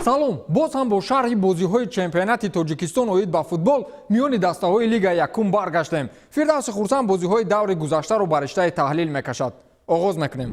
салом, боз ҳам бо шарҳи бозиҳои чемпионати Тоҷикистон оид ба футбол миёни дастаҳои Лига Якум баргаштем. Фирдавси Хурсанд бозиҳои даври гузаштаро ба риштаи таҳлил мекашад. оғоз мекунем.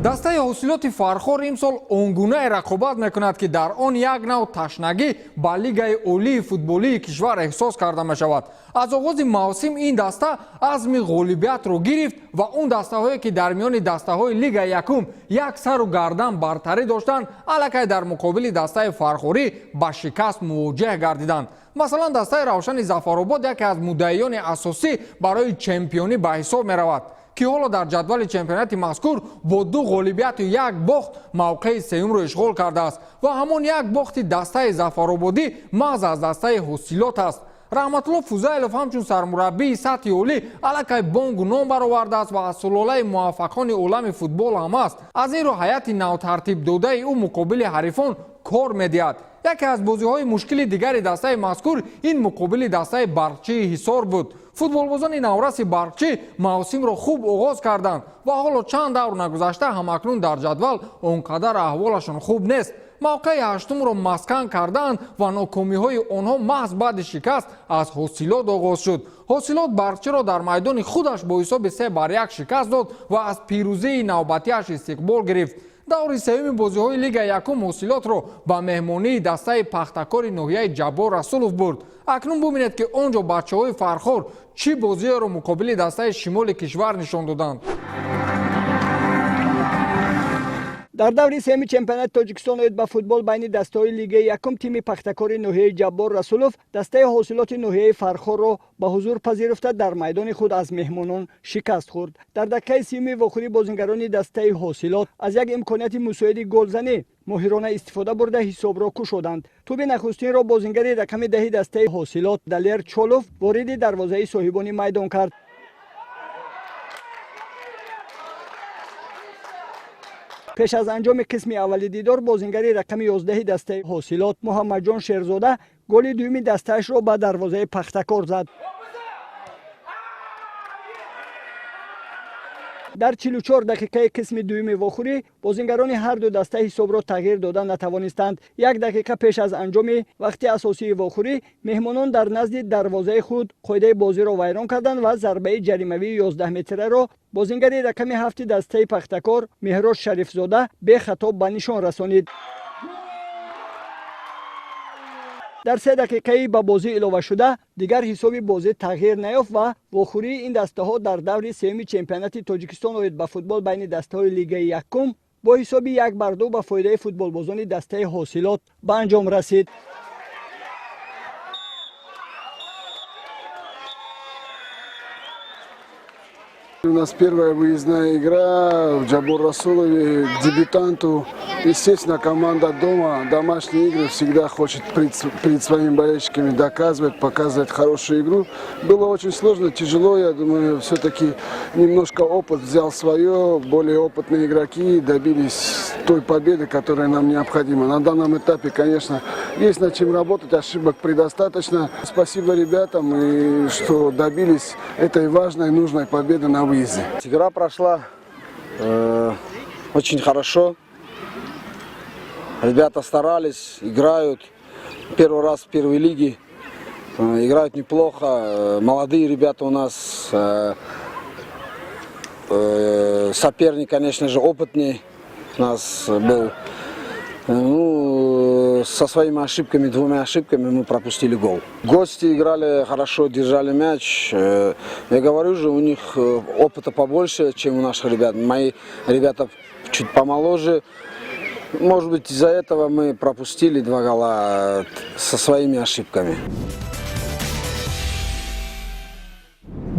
дастаи ҳосилоти Фархор имсол он гуна рақобат мекунад ки дар он як нав ташнагӣ ба Лигаи олии футболии кишвар эҳсос карда мешавад. аз оғози мавсим ин даста азми ғолибиятро гирифт ва он дастаҳое ки дар миёни дастаҳои Лигаи Якум як сару гардан бартарӣ доштанд, аллакай дар муқобили дастаи Фархорӣ ба шикаст мувоҷеҳ гардиданд. масалан дастаи Равшани Зафаробод яке аз муддаиёни асосӣ барои чемпионӣ ба ҳисоб меравад, ки ҳоло дар ҷадвали чемпионати мазкур бо 2 ғолибияту 1 бохт мавқеи сеюмро ишғол кардааст ва ҳамон як бохти дастаи Зафарободӣ маҳз аз дастаи ҳосилот аст. раҳматулло Фузайлов ҳамчун сармураббии сатҳи олӣ аллакай бонгу ном баровардааст ва аз сулолаи муваффақони олами футбол ҳам аст. аз ин рӯ ҳайати навтартиб додаи ӯ муқобили ҳарифон кор медиҳад. яке аз бозиҳои мушкили дигари дастаи мазкур ин муқобили дастаи Барқчии Ҳисор буд. футболбозони навраси Барқчӣ мавсимро хуб оғоз карданд ва ҳоло чанд давр нагузашта ҳамакнун дар ҷадвал он қадар аҳволашон хуб нест. мавқеи ҳаштумро маскан карданд ва нокомиҳои онҳо маҳз баъди шикаст аз Ҳосилот оғоз шуд. Ҳосилот Барқчиро дар майдони худаш бо ҳисоби 3-1 шикаст дод ва аз пирӯзии навбатиаш истиқбол гирифт. даври сеюми бозиҳои Лига Якум Ҳосилотро ба меҳмонии дастаи пахтакори ноҳияи Ҷаббор Расулов бурд. акнун бубинед ки он ҷо бачаҳои Фархор чӣ бозиеро муқобили дастаи шимоли кишвар нишон доданд. дар даври семи чемпионати Тоҷикистон оид ба футбол байни дастаҳои Лигаи Якум тими пахтакори ноҳияи Ҷаббор Расулов дастаи ҳосилоти ноҳияи Фархорро ба ҳузур пазируфта дар майдони худ аз меҳмонон шикаст хӯрд. дар дақиқаи 30 вохӯрӣ бозингарони дастаи ҳосилот аз як имконияти мусоиди голзанӣ моҳирона истифода бурда ҳисобро кушоданд. туби нахустинро бозингари рақами 10 дастаи ҳосилот Далер Чолов вориди дарвозаи соҳибони майдон кард. пеш аз анҷоми қисми аввали дидор бозингари рақами 11 дастаи ҳосилот Муҳаммадҷон Шерзода голи дуюми дастаашро ба дарвозаи пахтакор зад. дар 44 дақиқаи қисми дуюми вохӯрӣ бозингарони ҳарду даста ҳисобро тағйир дода натавонистанд. як дақиқа пеш аз анҷоми вақти асосии вохӯрӣ меҳмонон дар назди дарвозаи худ қоидаи бозиро вайрон карданд ва зарбаи ҷаримавии 11 метраро бозингари рақами 7 дастаи пахтакор Меҳроз Шарифзода бехатоб ба нишон расонид. дар 3 дақиқаи ба бозӣ иловашуда дигар ҳисоби бозӣ тағйир наёфт ва вохӯрии ин дастаҳо дар даври сеюми чемпионати Тоҷикистон оид ба футбол байни дастаҳои Лигаи Якум бо ҳисоби 1-2 ба фоидаи футболбозони дастаи Ҳосилот ба анҷом расид. У нас первая выездная игра в Ҷаббор Расулове к дебютанту. Естественно, команда дома, домашние игры всегда хочет перед своими болельщиками доказывать, показывать хорошую игру. Было очень сложно, тяжело, я думаю, все-таки немножко опыт взял свое, более опытные игроки добились той победы, которая нам необходима. На данном этапе, конечно, есть над чем работать, ошибок предостаточно. Спасибо ребятам, и что добились этой важной, нужной победы на выезде. Игра прошла очень хорошо. Ребята старались, играют. Первый раз в первой лиге. Играют неплохо. Молодые ребята у нас. Соперник, конечно же, опытней у нас был. Со своими ошибками, 2 ошибками мы пропустили гол. Гости играли хорошо, держали мяч. Я говорю же, у них опыта побольше, чем у наших ребят. Мои ребята чуть помоложе. Может быть, из-за этого мы пропустили 2 гола со своими ошибками.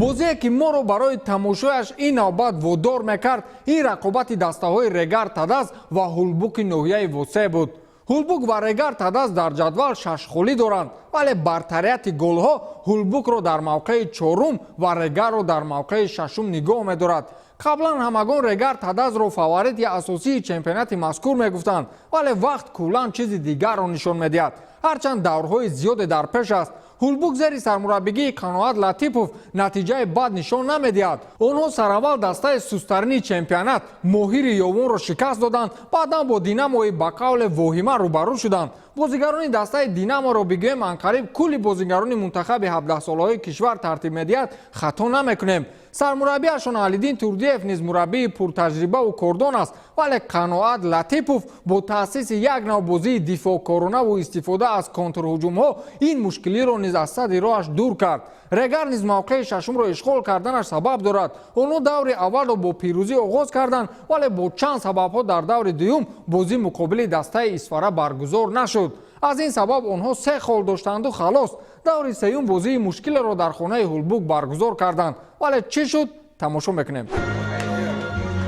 бозие ки моро барои тамошояш ин навбат водор мекард ин рақобати дастаҳои Регар Тадас ва Ҳулбуки ноҳияи Восе буд. Ҳулбук ва Регар Тадас дар ҷадвал 6 холӣ доранд, вале бартарияти голҳо Ҳулбукро дар мавқеи 4 ва Регарро дар мавқеи 6 нигоҳ медорад. қаблан ҳамагон Регар Тадасро фаворити асосии чемпионати мазкур мегуфтанд, вале вақт куллан чизи дигарро нишон медиҳад. ҳарчанд даврҳои зиёде дар пеш аст, ҳулбук зери сармураббигии қаноат латипов натиҷаи бад нишон намедиҳад. онҳо сараввал дастаи сустарини чемпионат моҳири ёвонро шикаст доданд, баъдан бо динамои ба қавле воҳима рӯбарӯ шуданд. бозигарони дастаи динаморо бигӯем анқариб кулли бозигарони мунтахаби 17-солаҳои кишвар тартиб медиҳад, хато намекунем. сармураббиашон Алидин Турдиев низ мураббии пуртаҷрибаву кордон аст, вале Қаноат Латипов бо таъсиси як нав бозии дифоъкоронаву истифода аз контрҳуҷумҳо ин мушкилиро низ аз садри роҳаш дур кард. Регар низ мавқеи шашумро ишғол карданаш сабаб дорад. онҳо даври аввалро бо пирӯзӣ оғоз карданд, вале бо чанд сабабҳо дар даври дуюм бозӣ муқобили дастаи Исфара баргузор нашуд. аз ин сабаб онҳо 3 хол доштанду халос. даври сеюм бозии мушкилеро дар хонаи ҳулбук баргузор карданд. вале чӣ шуд? тамошо мекунем.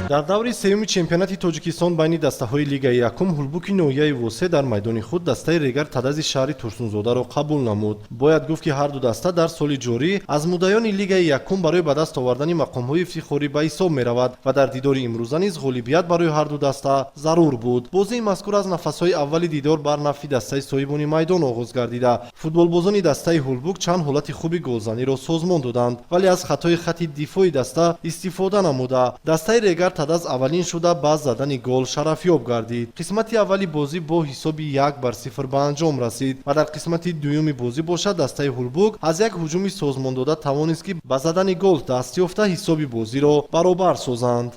дар даври сеюми чемпионати тоҷикистон байни дастаҳои лигаи якум ҳулбуки ноҳияи восе дар майдони худ дастаи регар тадази шаҳри турсунзодаро қабул намуд. бояд гуфт ки ҳарду даста дар соли ҷорӣ аз муддаёни лигаи якум барои ба даст овардани мақомҳои ифтихорӣ ба ҳисоб меравад ва дар дидори имрӯза низ ғолибият барои ҳарду даста зарур буд. бозии мазкур аз нафасҳои аввали дидор бар нафи дастаи соҳибони майдон оғоз гардида, футболбозони дастаи ҳулбук чанд ҳолати хуби голзаниро созмон доданд, вале аз хатои хати дифои даста истифода намуда дастаи регар тадаз аввалин шуда ба задани гол шарафёб гардид. қисмати аввали бозӣ бо ҳисоби 1-0 ба анҷом расид ва дар қисмати дуюми бозӣ бошад дастаи ҳулбук аз як ҳуҷуми созмондода тавонист ки ба задани гол даст ёфта ҳисоби бозиро баробар созанд.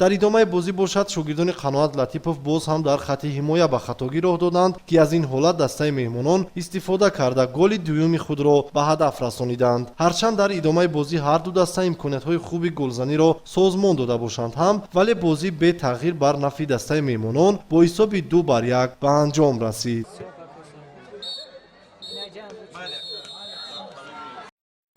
дар идомаи бозӣ бошад шогирдони Қаноат Латипов боз ҳам дар хати ҳимоя ба хатогӣ роҳ доданд ки аз ин ҳолат дастаи меҳмонон истифода карда голи дуюми худро ба ҳадаф расониданд. ҳарчанд дар идомаи бозӣ ҳарду даста имкониятҳои хуби голзаниро созмон дода бошанд ҳам, вале бозӣ бе тағйир бар нафи дастаи меҳмонон бо ҳисоби 2-1 ба анҷом расид.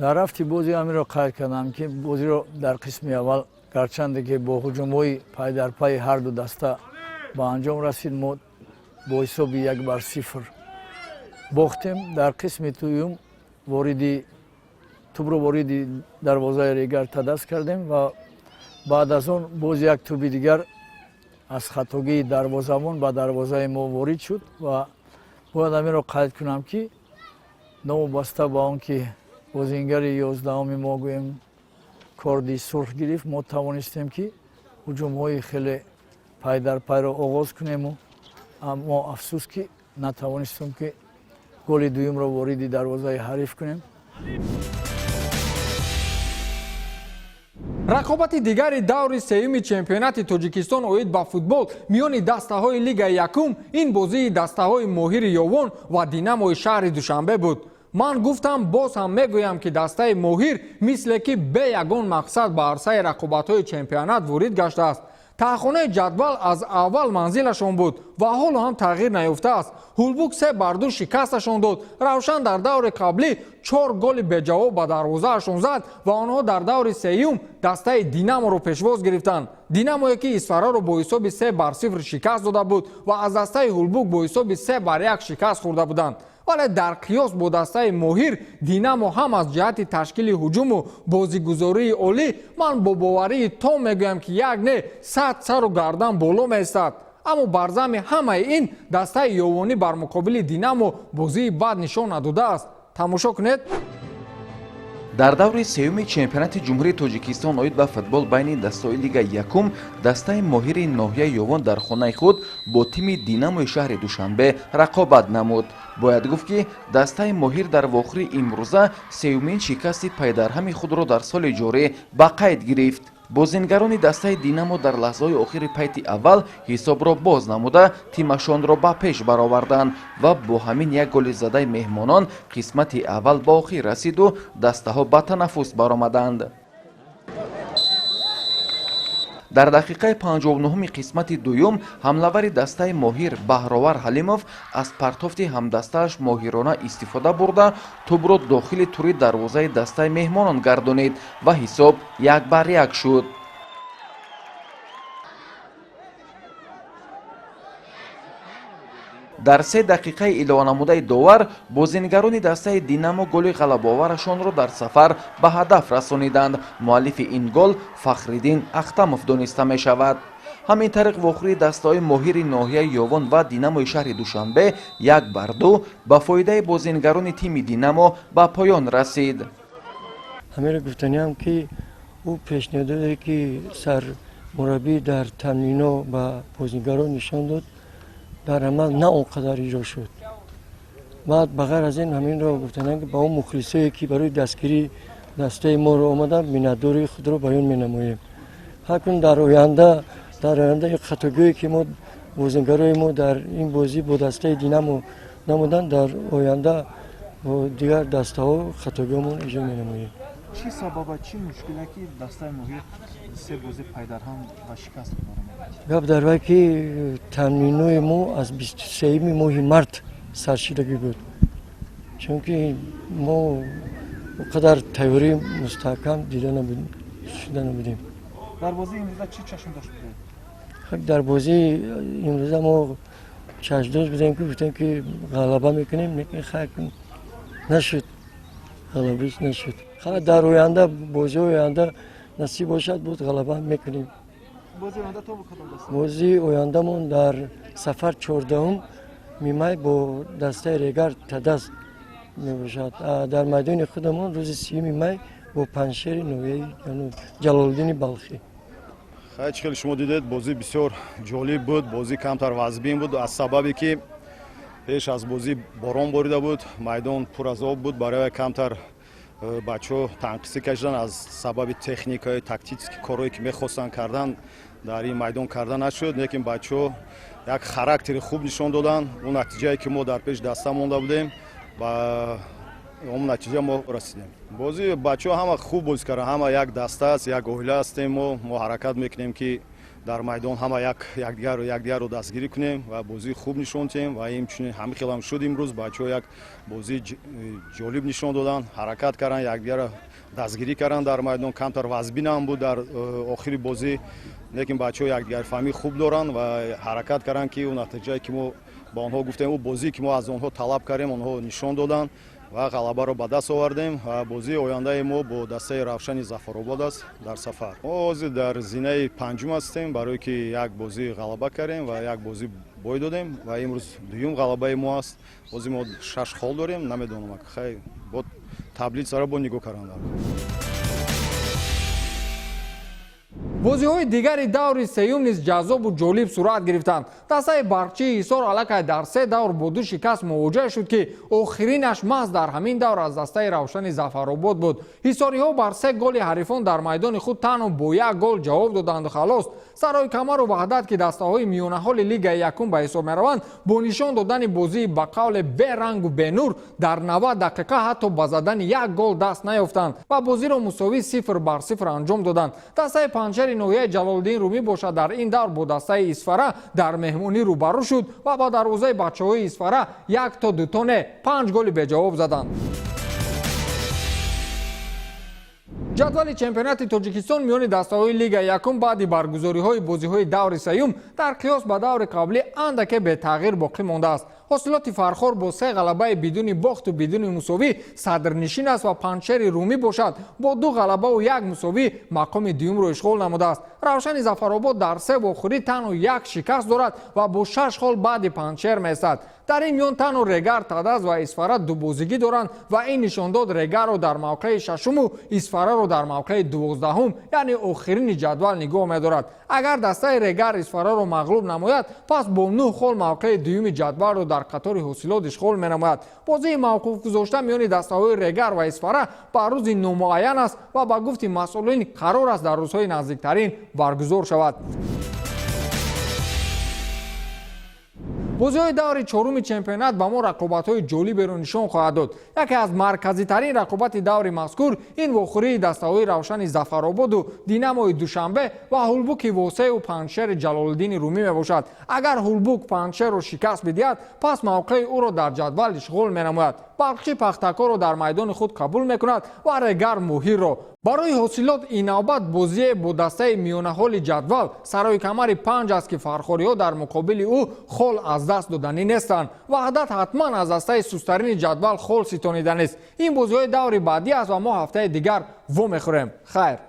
дар рафти бозӣ ҳамиро қайд кардам ки бозиро дар қисми аввал гарчанде ки бо ҳуҷумҳои пай дар пайи ҳарду даста ба анҷом расид, мо бо ҳисоби 1-0 бохтем. дар қисми дуюм тӯбро вориди дарвозаи регар тадас кардем ва баъд аз он боз як тӯби дигар аз хатогии дарвозабон ба дарвозаи мо ворид шуд ва бояд ҳамиро қайд кунам ки новобаста ба он ки бозингари 11-уми мо гӯем корди сурх гирифт, мо тавонистем ки ҳуҷумҳои хеле пай дар пайро оғоз кунему, аммо афсус ки натавонистем ки голи дуюмро вориди дарвозаи ҳариф кунем. рақобати дигари даври сеюми чемпионати тоҷикистон оид ба футбол миёни дастаҳои лигаи якум ин бозии дастаҳои моҳири ёвон ва динамои шаҳри душанбе буд. ман гуфтам боз ҳам мегӯям ки дастаи моҳир мисле ки бе ягон мақсад ба арсаи рақобатҳои чемпионат ворид гаштааст. таъхонаи ҷадвал аз аввал манзилашон буд ва ҳоло ҳам тағйир наёфтааст. ҳулбук 3-2 шикасташон дод. равшан дар даври қаблӣ 4 голи беҷавоб ба дарвозаашон зад ва онҳо дар даври сеюм дастаи динаморо пешвоз гирифтанд. динамое ки Исфараро бо ҳисоби 3-0 шикаст дода буд ва аз дастаи ҳулбук бо ҳисоби 3-1 шикаст хӯрда буданд. вале дар қиёс бо дастаи моҳир динамо ҳам аз ҷиҳати ташкили ҳуҷуму бозигузории олӣ ман бо боварии том мегӯям ки як не 100 сару гардан боло меистад. аммо бар замми ҳамаи ин дастаи ёвонӣ бар муқобили динамо бозии бад нишон надодааст. тамошо кунед. дар даври сеюми чемпионати ҷумҳурии тоҷикистон оид ба футбол байни дастаҳои лигаи якум дастаи моҳири ноҳияи ёвон дар хонаи худ бо тими динамои шаҳри душанбе рақобат намуд. бояд гуфт ки дастаи моҳир дар вохири имрӯза сеюмин шикасти пайдарҳами худро дар соли ҷорӣ ба қайд гирифт. бозингарони дастаи динамо дар лаҳзаҳои охири пайти аввал ҳисобро боз намуда тимашонро ба пеш бароварданд ва бо ҳамин як голи задаи меҳмонон қисмати аввал ба охир расиду дастаҳо ба танаффус баромаданд. дар дақиқаи 59-уми қисмати дуюм ҳамлавари дастаи моҳир Баҳровар Ҳалимов аз партофти ҳамдастааш моҳирона истифода бурда тӯбро дохили тури дарвозаи дастаи меҳмонон гардонид ва ҳисоб 1-1 шуд. дар 3 дақиқаи илованамудаи довар бозингарони дастаи динамо голи ғалабоварашонро дар сафар ба ҳадаф расониданд. муаллифи ин гол Фахриддин Ахтамов дониста мешавад. ҳамин тариқ вохӯрии дастаҳои моҳири ноҳияи ёвон ва динамои шаҳри душанбе 1-2 ба фоидаи бозингарони тими динамо ба поён расид. ҳамеро гуфтаниам ки ӯ пешниҳододе ки сармураббӣ дар тамрино ба бозингарон нишон дод, дар амал на он қадар иҷро шуд. баъд ба ғайр аз ин ҳаминро гуфтаниам ки ба он мухлисое ки барои дастгирии дастаи моро омаданд миннатдории худро баён менамоем. ҳакун дар оянда ин хатогӯе ки мо бозингарои мо дар ин бозӣ бо дастаи динамо намуданд, дар оянда бо дигар дастаҳо хатогӯамон иҷро менамоем. чӣ сабаба чӣ мушкиле ки дастаи моҳир се бозӣ пайдарҳам ба шикаст мебарад? гап дар вай ки тамринои мо аз 23 моҳи март саршидагӣ буд, чунки мо он қадар тайёрии мустаҳкам дида шуда набудем. дар бозии имрӯза чӣ чашм дошт будед? дар бозии имрӯза мо чашмдош будем ки гуфтем ки ғалаба мекунем, лекин хайр нашуд, ғалабаиш нашуд. дар оянда бозии оянда насиб бошад буд ғалаба мекунем. бозии оянда то кадом даст? бозии ояндамон дар сафар 14 мимай бо дастаи регар Тадас мебошад. дар майдони худамон рӯзи 30 май бо панҷшери ноҳияи Ҷалолиддини Балхӣ. хеле шумо дидед бозӣ бисёр ҷолиб буд, бозӣ камтар вазбин буд, аз сабабе ки пеш аз бозӣ борон борида буд, майдон пур аз об буд, барои камтар бачаҳо танқисӣ кашиданд аз сабаби техникаи тактически корое ки мехостанд кардан дар ин майдон карда нашуд, лекин бачаҳо як характери хуб нишон доданд. он натиҷае ки мо дар пеш даста монда будем, ба он натиҷа мо расидем. бозӣ бачаҳо ҳама хуб бозӣ карданд, ҳама як даста аст, як оила ҳастем, мо ҳаракат мекунем ки дар майдон ҳама якдигарро дастгирӣ кунем ва бозии хуб нишон диҳем ва инчунин ҳамин хелам шуд. имрӯз бачаҳо як бозии ҷолиб нишон доданд, ҳаракат карданд, якдигарро дастгирӣ карданд дар майдон. камтар вазбинам буд дар охири бозӣ, лекин бачаҳо якдигари фаҳмӣ хуб доранд ва ҳаракат карданд ки натиҷае ки мо ба онҳо гуфтем, бозие ки мо аз онҳо талаб кардем, онҳо нишон доданд ва ғалабаро ба даст овардем. бозии ояндаи мо бо дастаи Равшани Зафаробод аст дар сафар. мо ҳозир дар зинаи панҷум ҳастем, барое ки як бозӣ ғалаба кардем ва як бозӣ бой додем ва имрӯз дуюм ғалабаи мо аст. ҳозир мо 6 хол дорем, намедонам хай бо таблицаро бо нигоҳ кардан. бозиҳои дигари даври сеюм низ ҷаззобу ҷолиб сурат гирифтанд. дастаи барқчии Ҳисор аллакай дар 3 давр бо 2 шикаст мувоҷеҳ шуд ки охиринаш маҳз дар ҳамин давр аз дастаи Равшани Зафаробод буд. ҳисориҳо бар 3 голи ҳарифон дар майдони худ танҳо бо 1 гол ҷавоб доданду халос. сарои камару ваҳдат ки дастаҳои миёнаҳоли лигаи якум ба ҳисоб мераванд, бо нишон додани бозии ба қавле берангу бенур дар 90 дақиқа ҳатто ба задани 1 гол даст наёфтанд ва бозиро мусовӣ 0-0 анҷом доданд. дастаи панҷшери ноҳияи Ҷалолиддин Румӣ бошад дар ин давр бо дастаи Исфара дар меҳмонӣ рӯбарӯ шуд ва ба дарвозаи бачаҳои Исфара 1-2 не 5 голи беҷавоб заданд. ҷадвали чемпионати Тоҷикистон миёни дастаҳои Лигаи якум баъди баргузориҳои бозиҳои даври сеюм дар қиёс ба даври қаблӣ андаке бетағйир боқӣ мондааст. ҳосилоти Фархор бо 3 ғалабаи бидуни бохту бидуни мусовӣ садрнишин аст ва панҷшери Румӣ бошад бо 2 ғалабаву 1 мусовӣ мақоми дуюмро ишғол намудааст. Равшани Зафаробод дар 3 вохӯрӣ танҳо 1 шикаст дорад ва бо 6 хол баъди панҷшер меистад. дар ин миён танҳо Регар, Тадас ва Исфара дубозигӣ доранд ва ин нишон дод Регарро дар мавқеи 6-уму Исфараро дар мавқеи 12-ум, яъне охирини ҷадвал нигоҳ медорад. агар дастаи Регар Исфараро мағлуб намояд, пас бо 9 хол мавқеи дуюми ҷадвалро дар қатори ҳосилот ишғол менамояд. бозии мавқуфгузошта миёни дастаҳои Регар ва Исфара ба рӯзи номуайян аст ва ба гуфти масъулин қарор аст дар рӯзҳои наздиктарин баргузор шавад. бозиҳои даври чоруми чемпионат ба мо рақобатҳои ҷолиберо нишон хоҳад дод. яке аз марказитарин рақобати даври мазкур ин вохӯрии дастаҳои Равшани Зафарободу Динамои Душанбе ва Ҳулбуки Восеу панҷшери Ҷалолиддини Румӣ мебошад. агар Ҳулбук панҷшерро шикаст бидиҳад, пас мавқеи ӯро дар ҷадвал ишғол менамояд. Балқчи Пахтакорро дар майдони худ қабул мекунад ва Регар Муҳирро. барои ҳосилот ин навбат бозие бо дастаи миёнаҳоли ҷадвал сарои камари 5 аст ки фархориҳо дар муқобили ӯ хол аз даст доданӣ нестанд. ваҳдат ҳатман аз дастаи сустарини ҷадвал хол ситонида нест. ин бозиҳои даври баъдӣ аст ва мо ҳафтаи дигар во мехӯрем. хайр.